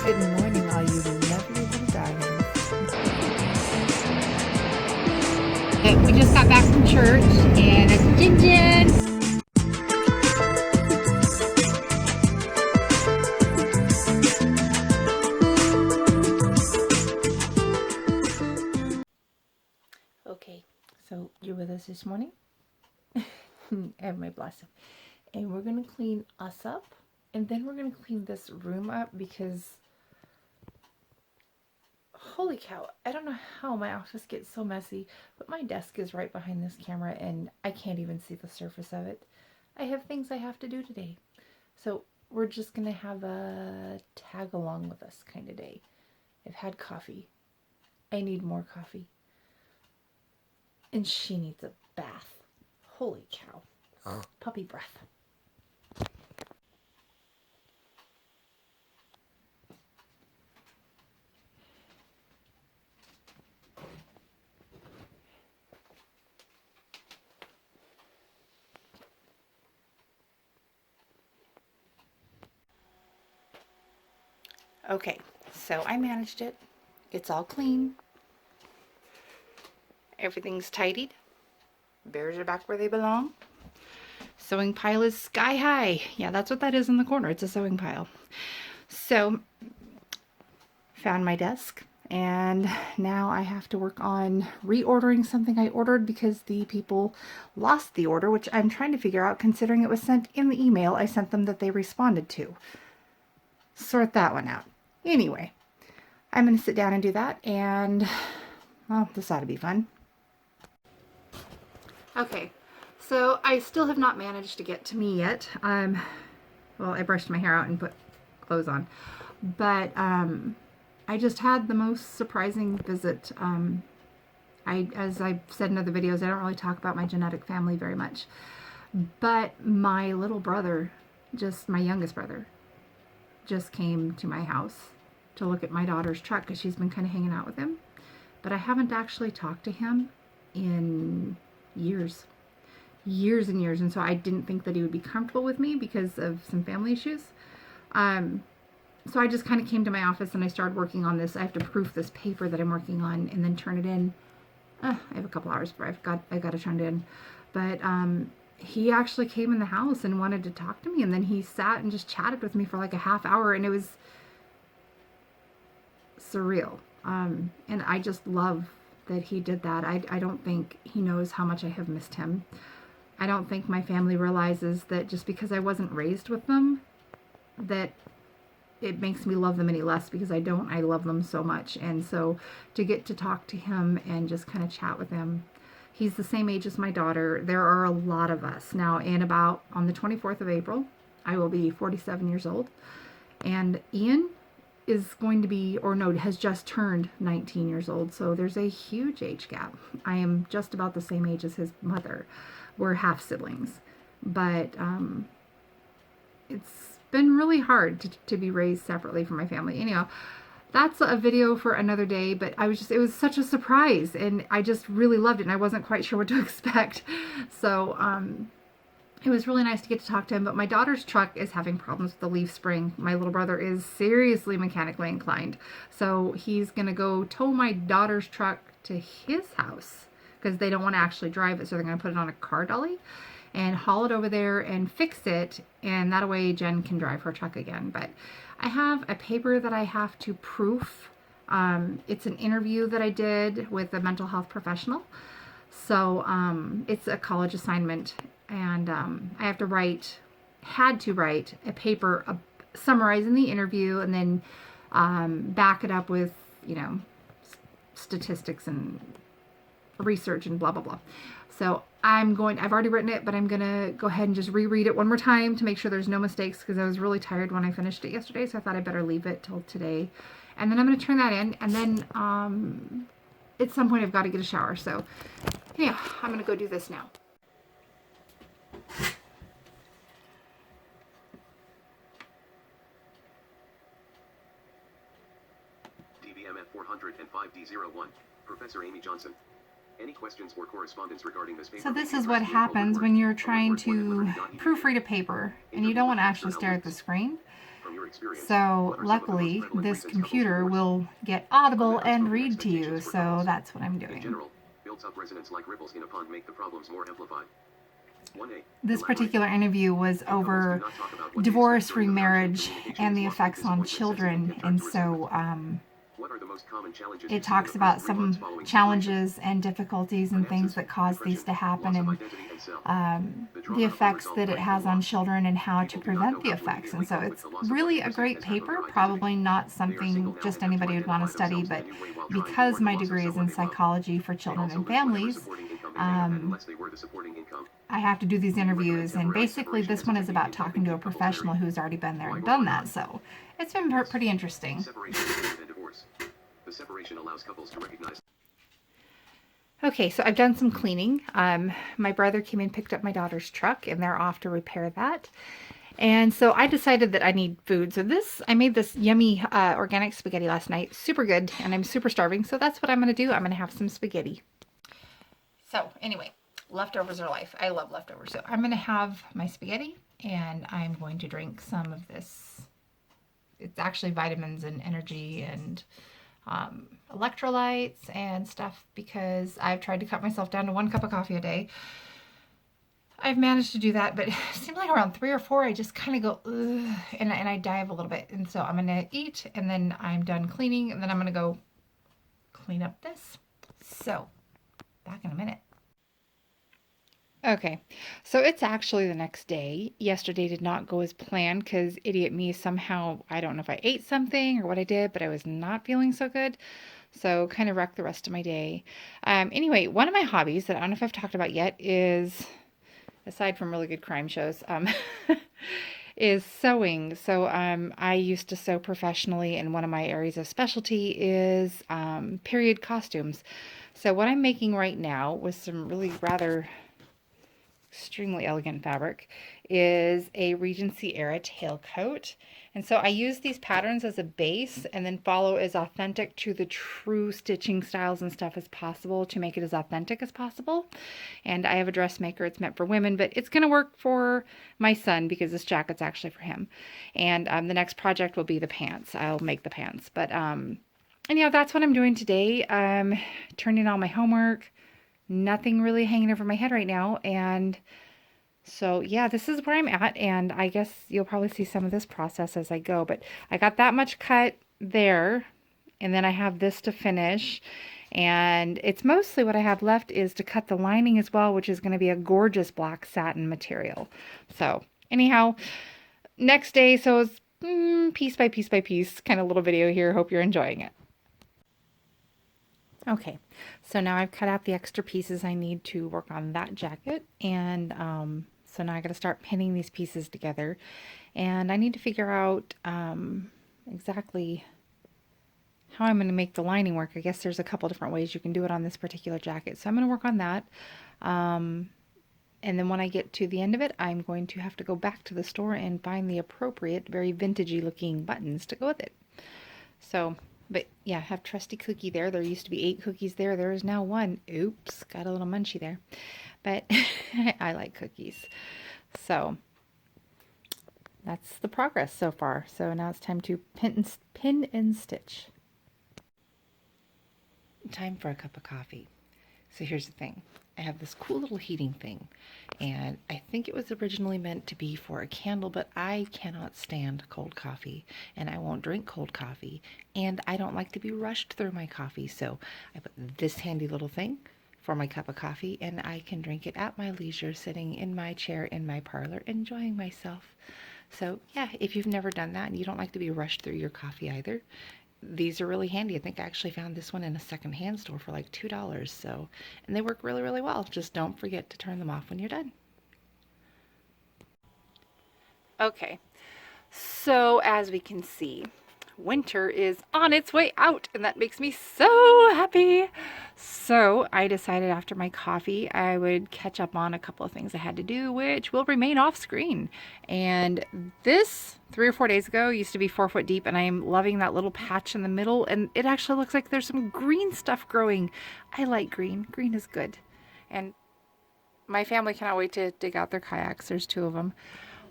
Good morning, all you lovely little darlings. We just got back from church, and it's Jin Jin. Okay, so you're with us this morning? And my blessing. And we're going to clean us up, and then we're going to clean this room up because holy cow, I don't know how my office gets so messy, but my desk is right behind this camera and I can't even see the surface of it. I have things I have to do today. So we're just going to have a tag along with us kind of day. I've had coffee. I need more coffee. And she needs a bath. Holy cow. Puppy breath. Okay, so I managed it. It's all clean. Everything's tidied. Bears are back where they belong. Sewing pile is sky high. Yeah, that's what that is in the corner. It's a sewing pile. So, found my desk. And now I have to work on reordering something I ordered because the people lost the order, which I'm trying to figure out considering it was sent in the email I sent them that they responded to. Sort that one out. Anyway, I'm going to sit down and do that, and, well, this ought to be fun. Okay, so I still have not managed to get to me yet. Well, I brushed my hair out and put clothes on, but I just had the most surprising visit. As I've said in other videos, I don't really talk about my genetic family very much, but my little brother, my youngest brother, just came to my house to look at my daughter's truck because she's been kind of hanging out with him. But I haven't actually talked to him in years and years. And so I didn't think that he would be comfortable with me because of some family issues. So I just kind of came to my office and I started working on this. I have to proof this paper that I'm working on and then turn it in. I have a couple hours before I got to turn it in. But he actually came in the house and wanted to talk to me, and then he sat and just chatted with me for like a half hour, and it was surreal. And I just love that he did that. I don't think he knows how much I have missed him. I don't think my family realizes that just because I wasn't raised with them, that it makes me love them any less, because I don't. I love them so much. And so to get to talk to him and just kind of chat with him, he's the same age as my daughter. There are a lot of us. Now, on the 24th of April, I will be 47 years old. And Ian is going to be, has just turned 19 years old. So there's a huge age gap. I am just about the same age as his mother. We're half siblings. But it's been really hard to be raised separately from my family. Anyhow, that's a video for another day, but it was such a surprise, and I just really loved it, and I wasn't quite sure what to expect. So it was really nice to get to talk to him. But my daughter's truck is having problems with the leaf spring. My little brother is seriously mechanically inclined, so he's gonna go tow my daughter's truck to his house because they don't want to actually drive it, so they're gonna put it on a car dolly and haul it over there and fix it, and that way Jen can drive her truck again. But I have a paper that I have to proof. It's an interview that I did with a mental health professional. So it's a college assignment, and I had to write a paper summarizing the interview, and then back it up with, statistics and research and blah, blah, blah. So I've already written it, but I'm going to go ahead and just reread it one more time to make sure there's no mistakes, because I was really tired when I finished it yesterday, so I thought I better leave it till today. And then I'm going to turn that in, and then at some point I've got to get a shower. So yeah, I'm going to go do this now. DBMF 405D01, Professor Amy Johnson. Any questions or correspondence regarding this paper? So this is what happens when you're trying to proofread a paper and you don't want to actually stare at the screen. on your experience. So What are some of the most luckily, prevalent this reasons couples computer divorce? will get Audible Matters and of read to you, expectations for so couples. that's what I'm In doing. general, built-up resonance like ripples in a pond make the problems more amplified. 1A. This Elaborate. particular interview was Couples do over not talk about what they divorce, expect during the marriage, remarriage, communication and is the lost in effects on disappointment, sentiment children. can turn And to so resentment. What are the most common challenges you it see in talks the about first 3 months some following separation? challenges and difficulties and things Finances, that cause depression, these to happen, loss of and identity and self. The the drama of effects unresolved that it grief has and on loss. children and how to People do not prevent know the how to effects. And immediately so cope with it's the loss of really what a they great perceive as having paper, their identity. probably not They are something single now just and have to anybody would want to identify study, themselves in a but new way while trying to because mourn the my loss of degree is someone in they love. psychology for They children also and lose whatever families, supporting income they may have had unless they were the supporting income. I have to do these Do you recommend interviews, and temporary basically separation this as a one is technique about in talking helping to a keep couples professional married? who's already been there Why and or why done not? that, so it's been Yes. pretty interesting. Separation is different than divorce. The separation allows couples to recognize. Okay, so I've done some cleaning. My brother came and picked up my daughter's truck, and they're off to repair that. And so I decided that I need food. So I made this yummy organic spaghetti last night. Super good, and I'm super starving, so that's what I'm going to do. I'm going to have some spaghetti. So anyway, leftovers are life. I love leftovers. So I'm going to have my spaghetti, and I'm going to drink some of this. It's actually vitamins and energy and electrolytes and stuff, because I've tried to cut myself down to 1 cup of coffee a day. I've managed to do that, but it seems like around 3 or 4, I just kind of go, ugh, and I dive a little bit. And so I'm going to eat, and then I'm done cleaning, and then I'm going to go clean up this. So, back in a minute. Okay, so it's actually the next day. Yesterday did not go as planned because idiot me somehow, I don't know if I ate something or what I did, but I was not feeling so good. So kind of wrecked the rest of my day. Anyway, one of my hobbies that I don't know if I've talked about yet is, aside from really good crime shows, is sewing. So I used to sew professionally, and one of my areas of specialty is period costumes. So what I'm making right now with some really rather extremely elegant fabric is a Regency era tailcoat. And so I use these patterns as a base and then follow as authentic to the true stitching styles and stuff as possible to make it as authentic as possible. And I have a dressmaker. It's meant for women, but it's going to work for my son because this jacket's actually for him. And the next project will be the pants. I'll make the pants. But anyhow, that's what I'm doing today. Turning in all my homework. Nothing really hanging over my head right now. And so, yeah, this is where I'm at. And I guess you'll probably see some of this process as I go. But I got that much cut there. And then I have this to finish. And it's mostly what I have left is to cut the lining as well, which is going to be a gorgeous black satin material. So, anyhow, next day. So it's piece by piece by piece, kind of little video here. Hope you're enjoying it. Okay, so now I've cut out the extra pieces I need to work on that jacket, and so now I got to start pinning these pieces together, and I need to figure out exactly how I'm going to make the lining work. I guess there's a couple different ways you can do it on this particular jacket, so I'm going to work on that, and then when I get to the end of it, I'm going to have to go back to the store and find the appropriate, very vintagey looking buttons to go with it. So... But yeah, I have trusty cookie there. There used to be 8 cookies there. There is now 1. Oops, got a little munchie there. But I like cookies. So that's the progress so far. So now it's time to pin and stitch. Time for a cup of coffee. So here's the thing. I have this cool little heating thing, and I think it was originally meant to be for a candle, but I cannot stand cold coffee, and I won't drink cold coffee, and I don't like to be rushed through my coffee, so I put this handy little thing for my cup of coffee, and I can drink it at my leisure, sitting in my chair in my parlor, enjoying myself. So yeah, if you've never done that and you don't like to be rushed through your coffee either, these are really handy. I think I actually found this one in a secondhand store for like $2. So, and they work really, really well. Just don't forget to turn them off when you're done. Okay, so as we can see, winter is on its way out, and that makes me so happy. So I decided after my coffee I would catch up on a couple of things I had to do, which will remain off screen. And this 3 or 4 days ago used to be 4 foot deep, and I am loving that little patch in the middle, and it actually looks like there's some green stuff growing. I like green. Green is good. And my family cannot wait to dig out their kayaks. There's 2 of them.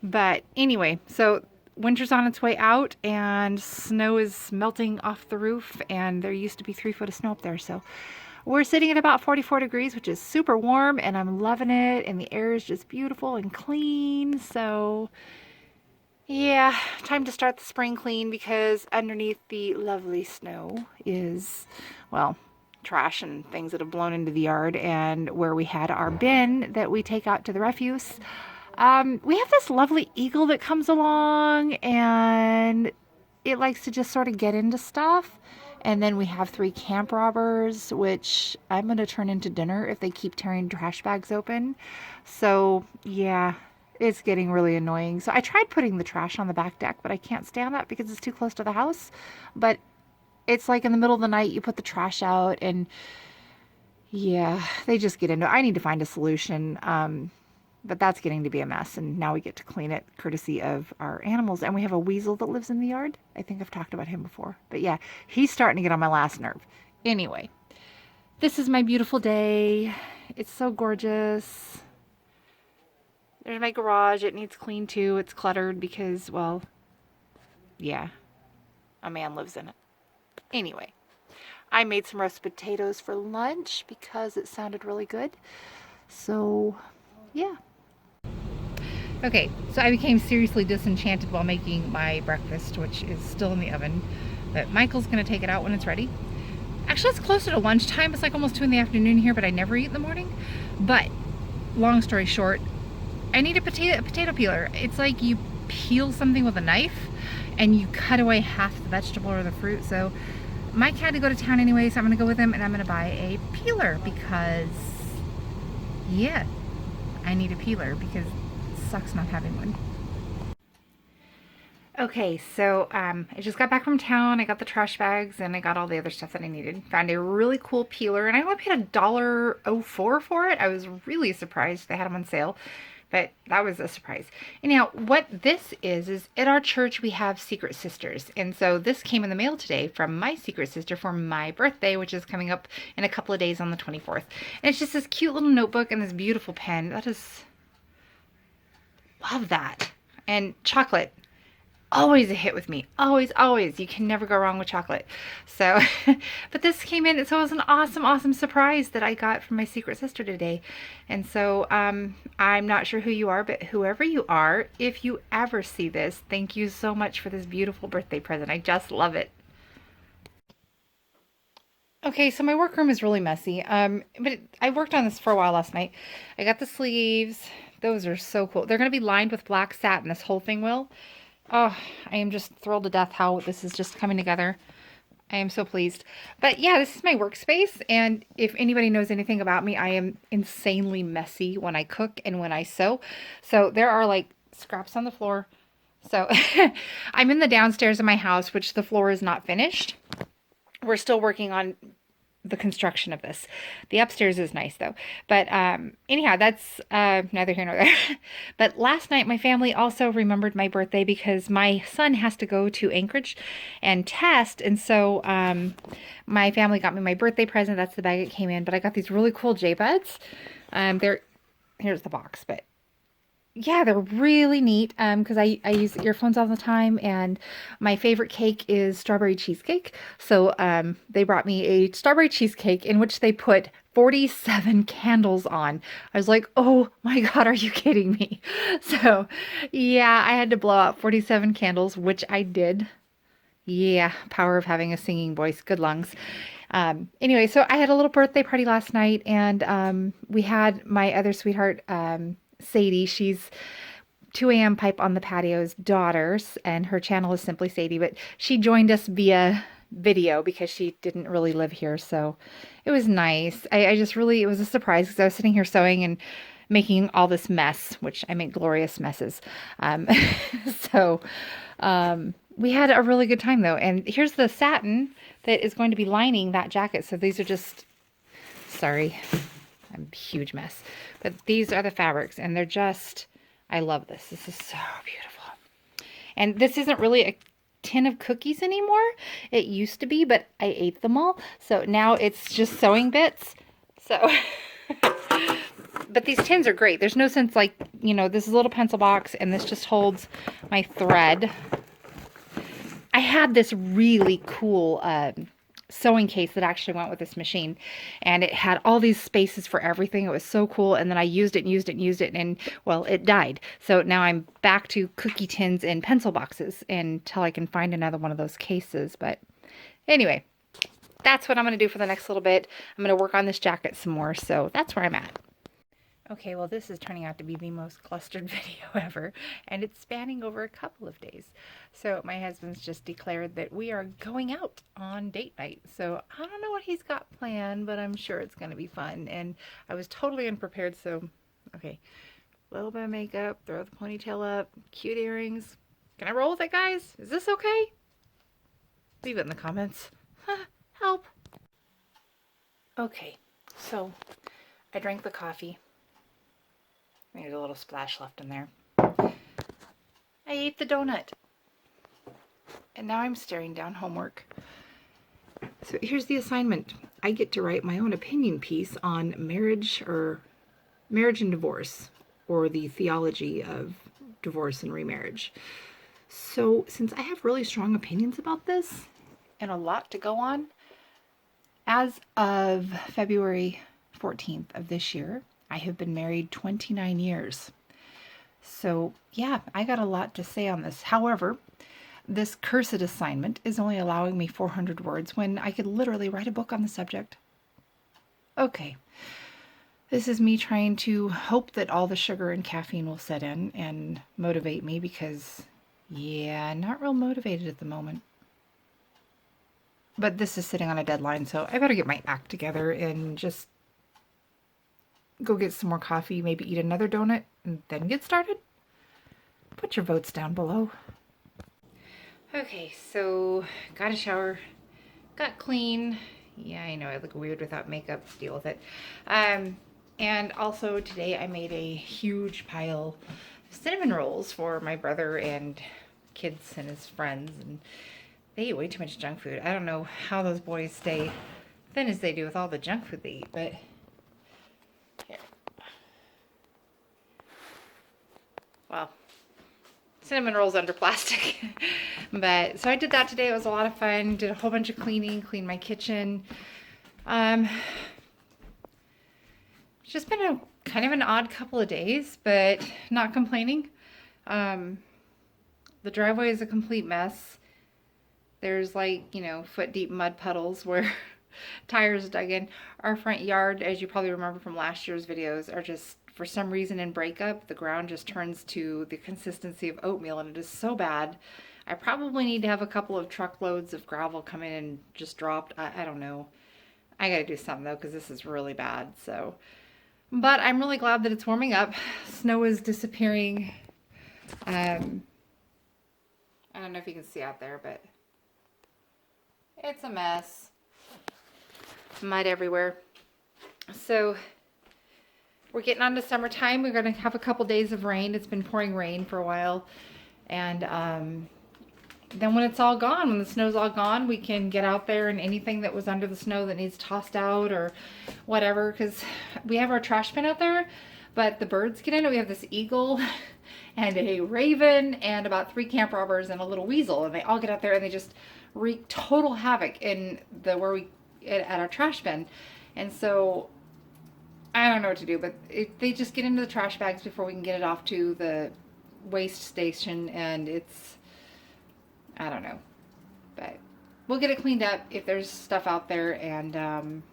But anyway, so winter's on its way out and snow is melting off the roof, and there used to be 3 foot of snow up there. So we're sitting at about 44 degrees, which is super warm, and I'm loving it, and the air is just beautiful and clean. So yeah, time to start the spring clean, because underneath the lovely snow is, well, trash and things that have blown into the yard. And where we had our bin that we take out to the refuse, we have this lovely eagle that comes along, and it likes to just sort of get into stuff. And then we have 3 camp robbers, which I'm going to turn into dinner if they keep tearing trash bags open. So yeah, it's getting really annoying. So I tried putting the trash on the back deck, but I can't stand that because it's too close to the house. But it's like in the middle of the night, you put the trash out, and yeah, they just get into it. I need to find a solution. But that's getting to be a mess, and now we get to clean it courtesy of our animals. And we have a weasel that lives in the yard. I think I've talked about him before. But yeah, he's starting to get on my last nerve. Anyway, this is my beautiful day. It's so gorgeous. There's my garage. It needs clean too. It's cluttered because, well, yeah, a man lives in it. Anyway, I made some roasted potatoes for lunch because it sounded really good. So, yeah. Okay, so I became seriously disenchanted while making my breakfast, which is still in the oven. But Michael's going to take it out when it's ready. Actually, it's closer to lunchtime. It's like almost 2 in the afternoon here, but I never eat in the morning. But, long story short, I need a potato peeler. It's like you peel something with a knife and you cut away half the vegetable or the fruit. So Mike had to go to town anyway, so I'm going to go with him, and I'm going to buy a peeler because, yeah, I need a peeler because it sucks not having one. Okay, so I just got back from town. I got the trash bags and I got all the other stuff that I needed. Found a really cool peeler, and I only paid $1.04 for it. I was really surprised they had them on sale, but that was a surprise. Anyhow, what this is at our church we have Secret Sisters, and so this came in the mail today from my secret sister for my birthday, which is coming up in a couple of days on the 24th. And it's just this cute little notebook and this beautiful pen. That is, love that. And chocolate. Always a hit with me. Always, always. You can never go wrong with chocolate. So, but this came in, so it was an awesome, awesome surprise that I got from my secret sister today. And so, I'm not sure who you are, but whoever you are, if you ever see this, thank you so much for this beautiful birthday present. I just love it. Okay, so my workroom is really messy. I worked on this for a while last night. I got the sleeves. Those are so cool. They're going to be lined with black satin. This whole thing will. Oh, I am just thrilled to death how this is just coming together. I am so pleased. But yeah, this is my workspace, and if anybody knows anything about me, I am insanely messy when I cook and when I sew. So there are like scraps on the floor. So I'm in the downstairs of my house, which the floor is not finished. We're still working on the construction of this. The upstairs is nice though. But anyhow, that's neither here nor there. But last night my family also remembered my birthday because my son has to go to Anchorage and test. And so my family got me my birthday present. That's the bag it came in. But I got these really cool J-Buds. Here's the box, but yeah, they're really neat because I use earphones all the time, and my favorite cake is strawberry cheesecake. So they brought me a strawberry cheesecake in which they put 47 candles on. I was like, oh my God, are you kidding me? So yeah, I had to blow out 47 candles, which I did. Yeah, power of having a singing voice, good lungs. Anyway, so I had a little birthday party last night, and we had my other sweetheart, Sadie. She's 2 a.m. Pipe on the Patio's daughters, and her channel is Simply Sadie, but she joined us via video because she didn't really live here, so it was nice. I just really, it was a surprise because I was sitting here sewing and making all this mess, which I make glorious messes. So we had a really good time though, and here's the satin that is going to be lining that jacket. So these are just, sorry, I'm a huge mess. But these are the fabrics, and they're just, I love this. This is so beautiful. And this isn't really a tin of cookies anymore. It used to be, but I ate them all. So now it's just sewing bits. So But these tins are great. There's no sense like, you know, this is a little pencil box and this just holds my thread. I had this really cool sewing case that actually went with this machine, and it had all these spaces for everything. It was so cool. And then I used it and used it and used it, and well, it died. So now I'm back to cookie tins and pencil boxes until I can find another one of those cases. But anyway, that's what I'm going to do for the next little bit. I'm going to work on this jacket some more. So that's where I'm at. Okay, well, this is turning out to be the most clustered video ever, and it's spanning over a couple of days. So my husband's just declared that we are going out on date night. So I don't know what he's got planned, but I'm sure it's going to be fun. And I was totally unprepared, so, okay. A little bit of makeup, throw the ponytail up, cute earrings. Can I roll with it, guys? Is this okay? Leave it in the comments. Help. Okay, so I drank the coffee. There's a little splash left in there. I ate the donut. And now I'm staring down homework. So here's the assignment. I get to write my own opinion piece on marriage and divorce, or the theology of divorce and remarriage. So since I have really strong opinions about this and a lot to go on, as of February 14th of this year, I have been married 29 years. So yeah, I got a lot to say on this. However, this cursed assignment is only allowing me 400 words when I could literally write a book on the subject. Okay, this is me trying to hope that all the sugar and caffeine will set in and motivate me because, yeah, not real motivated at the moment. But this is sitting on a deadline, so I better get my act together and just go get some more coffee, maybe eat another donut, and then get started? Put your votes down below. Okay, so got a shower, got clean. Yeah, I know I look weird without makeup, deal with it. And also today I made a huge pile of cinnamon rolls for my brother and kids and his friends, and they eat way too much junk food. I don't know how those boys stay thin as they do with all the junk food they eat, but here. Well, cinnamon rolls under plastic. But so I did that today. It was a lot of fun. Did a whole bunch of cleaning, cleaned my kitchen. It's just been a kind of an odd couple of days, but not complaining. The driveway is a complete mess. There's like, you know, foot deep mud puddles where tires dug in. Our front yard, as you probably remember from last year's videos, are just, for some reason in breakup, the ground just turns to the consistency of oatmeal, and it is so bad. I probably need to have a couple of truckloads of gravel come in and just dropped. I don't know. I gotta do something though, because this is really bad. So, but I'm really glad that it's warming up. Snow is disappearing. I don't know if you can see out there, but it's a mess. Mud everywhere. So we're getting on to summertime. We're going to have a couple days of rain. It's been pouring rain for a while. And then when it's all gone, when the snow's all gone, we can get out there and anything that was under the snow that needs tossed out or whatever. Because we have our trash bin out there, but the birds get in it. We have this eagle and a raven and about 3 camp robbers and a little weasel. And they all get out there and they just wreak total havoc in at our trash bin. And so I don't know what to do, but they just get into the trash bags before we can get it off to the waste station, and it's, I don't know, but we'll get it cleaned up if there's stuff out there, and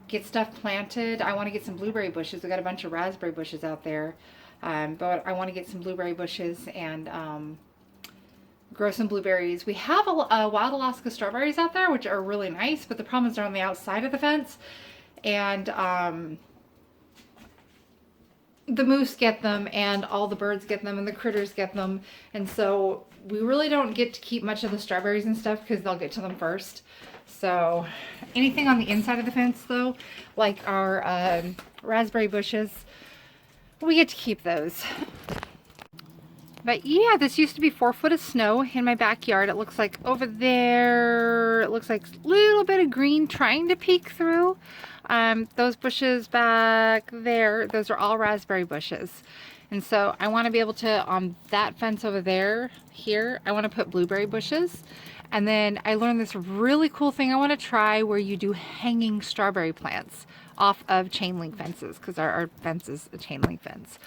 get stuff planted. I want to get some blueberry bushes. We got a bunch of raspberry bushes out there, but I want to get some blueberry bushes and grow some blueberries. We have a wild Alaska strawberries out there, which are really nice, but the problem is they're on the outside of the fence. And the moose get them, and all the birds get them, and the critters get them, and so we really don't get to keep much of the strawberries and stuff because they'll get to them first. So anything on the inside of the fence though, like our raspberry bushes, we get to keep those. But yeah, this used to be 4 foot of snow in my backyard. It looks like over there, it looks like a little bit of green trying to peek through. Those bushes back there, those are all raspberry bushes. And so I want to be able to, on that fence over there, here, I want to put blueberry bushes. And then I learned this really cool thing I want to try where you do hanging strawberry plants off of chain link fences, because our fence is a chain link fence.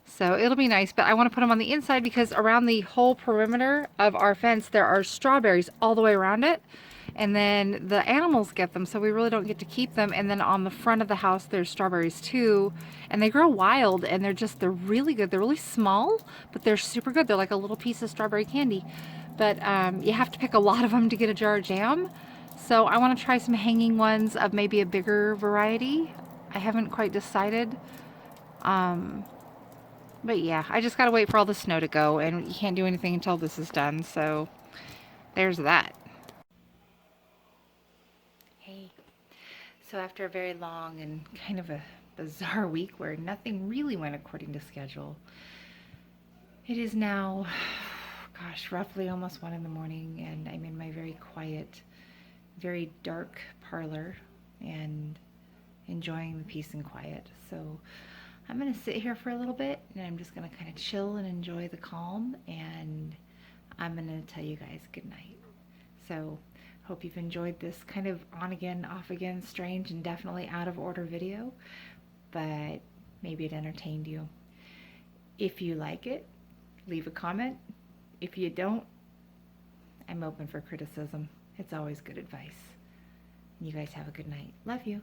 So it'll be nice, but I want to put them on the inside because around the whole perimeter of our fence there are strawberries all the way around it. And then the animals get them, so we really don't get to keep them. And then on the front of the house there's strawberries too. And they grow wild and they're really good. They're really small, but they're super good. They're like a little piece of strawberry candy. But you have to pick a lot of them to get a jar of jam. So I want to try some hanging ones of maybe a bigger variety. I haven't quite decided. But yeah, I just gotta wait for all the snow to go, and you can't do anything until this is done, so there's that. Hey, so after a very long and kind of a bizarre week where nothing really went according to schedule, it is now, gosh, roughly almost 1 in the morning, and I'm in my very quiet, very dark parlor and enjoying the peace and quiet. So I'm going to sit here for a little bit and I'm just going to kind of chill and enjoy the calm, and I'm going to tell you guys good night. So hope you've enjoyed this kind of on again, off again, strange and definitely out of order video, but maybe it entertained you. If you like it, leave a comment. If you don't, I'm open for criticism. It's always good advice. You guys have a good night. Love you.